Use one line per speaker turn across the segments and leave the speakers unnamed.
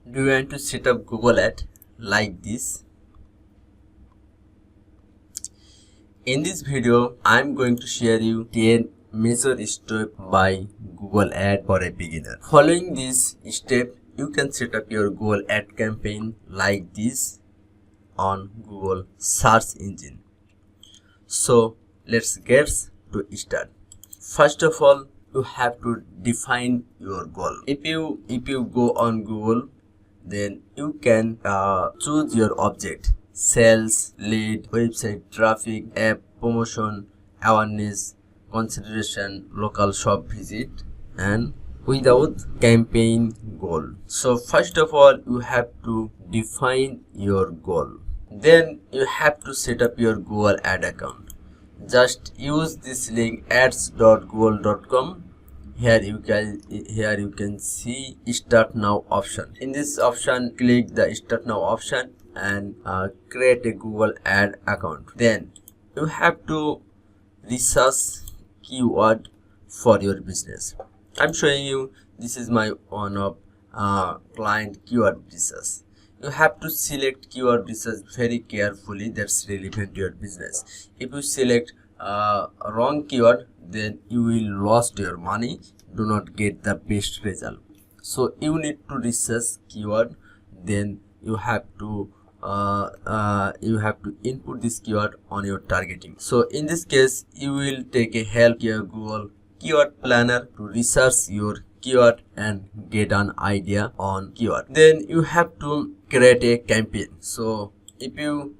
Do you want to set up Google Ad like this? In this video, I'm going to share you 10 major steps by Google Ad for a beginner. Following this step, you can set up your Google Ad campaign like this on Google search engine. So let's get to start. First of all, you have to define your goal. If you go on Google, then you can choose your object: sales, lead, website traffic, app promotion, awareness, consideration, local shop visit, and without campaign goal. So first of all, you have to define your goal. Then you have to set up your Google Ad account. Just use this link ads.google.com. Here you can see start now option. In this option, click the start now option and create a Google Ad account. Then you have to research keyword for your business. I'm showing you, this is my one of client keyword research. You have to select keyword research very carefully that's relevant to your business. If you select wrong keyword, then you will lose your money, do not get the best result. So you need to research keyword, then you have to input this keyword on your targeting. So in this case, you will take a help your Google Keyword Planner to research your keyword and get an idea on keyword. Then you have to create a campaign. So if you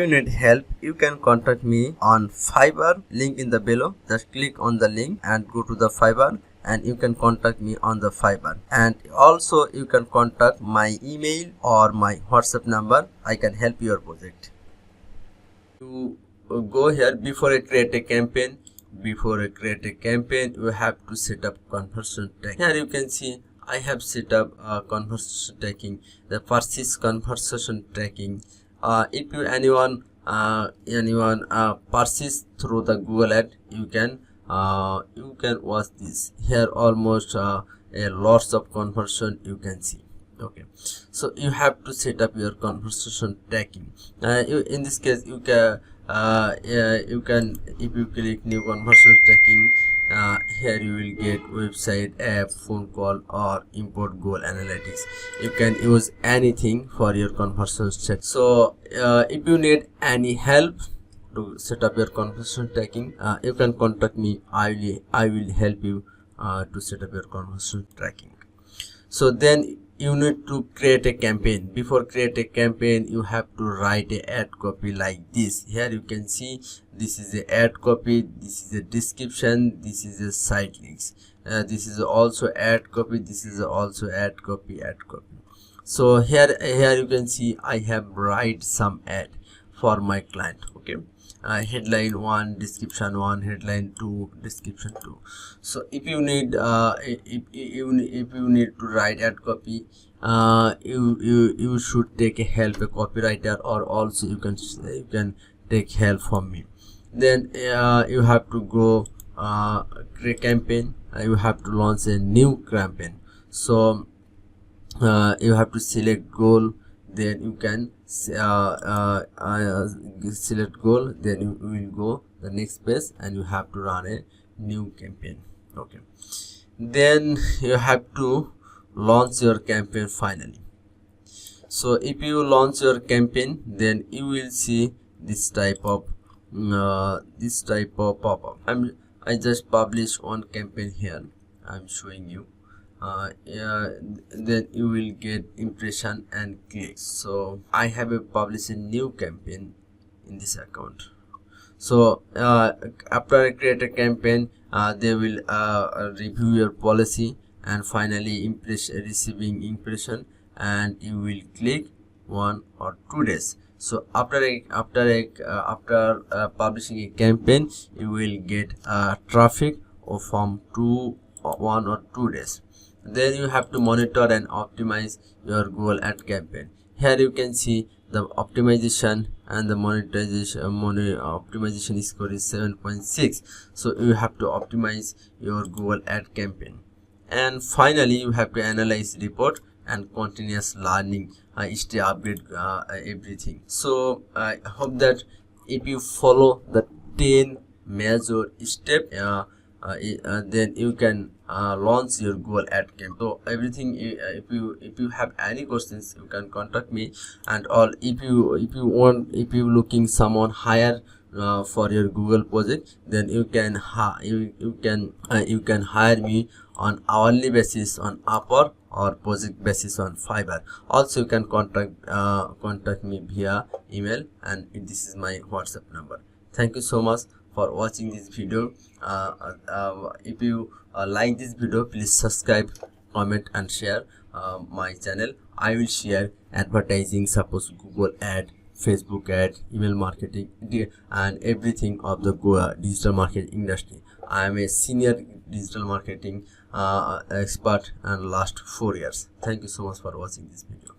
need help, you can contact me on Fiverr, link in the below. Just click on the link and go to the Fiverr, and you can contact me on the Fiverr. And also you can contact my email or my WhatsApp number. I can help your project. You go here before I create a campaign. You have to set up conversion tracking. Here you can see I have set up conversation tracking, the purchase conversation tracking. If anyone purchase through the Google Ad, you can watch this. Here almost a lots of conversion you can see. Okay, so you have to set up your conversation tracking. In this case, you can if you click new conversation tracking, here you will get website, app, phone call, or import Google Analytics. You can use anything for your conversation check. So if you need any help to set up your conversation tracking, you can contact me. I will help you to set up your conversation tracking. So then you need to create a campaign. Before create a campaign, you have to write a ad copy like this. Here you can see this is the ad copy, this is the description, this is the site links, this is also ad copy, this is also ad copy. So here you can see I have write some ad for my client. Okay, headline 1, description 1, headline 2, description 2. So if you need if you need to write ad copy, you should take a help a copywriter, or also you can take help from me. Then you have to go create campaign. You have to launch a new campaign. So you have to select goal, then you can select goal, then you will go the next page and you have to run a new campaign. Okay, then you have to launch your campaign finally. So if you launch your campaign, then you will see this type of pop-up. I just published one campaign here. I'm showing you. Then you will get impression and clicks. So I have published a new campaign in this account. So after I create a campaign, they will review your policy, and finally receiving impression, and you will click 1 or 2 days. So after publishing a campaign, you will get traffic from 1 or 2 days. Then you have to monitor and optimize your Google Ad campaign. Here you can see the optimization and the optimization score is 7.6. So you have to optimize your Google Ad campaign. And finally, you have to analyze report and continuous learning, stay update everything. So I hope that if you follow the 10 major step, then you can launch your Google Ad campaign. So everything, if you have any questions, you can contact me. And all, if you looking someone hire for your Google project, then you can you can hire me on hourly basis on Upwork or project basis on Fiverr. Also, you can contact me via email, and this is my WhatsApp number. Thank you so much for watching this video. If you like this video, please subscribe, comment and share my channel. I will share advertising, suppose Google ad, Facebook ad, email marketing, and everything of the digital marketing industry. I am a senior digital marketing expert and last 4 years. Thank you so much for watching this video.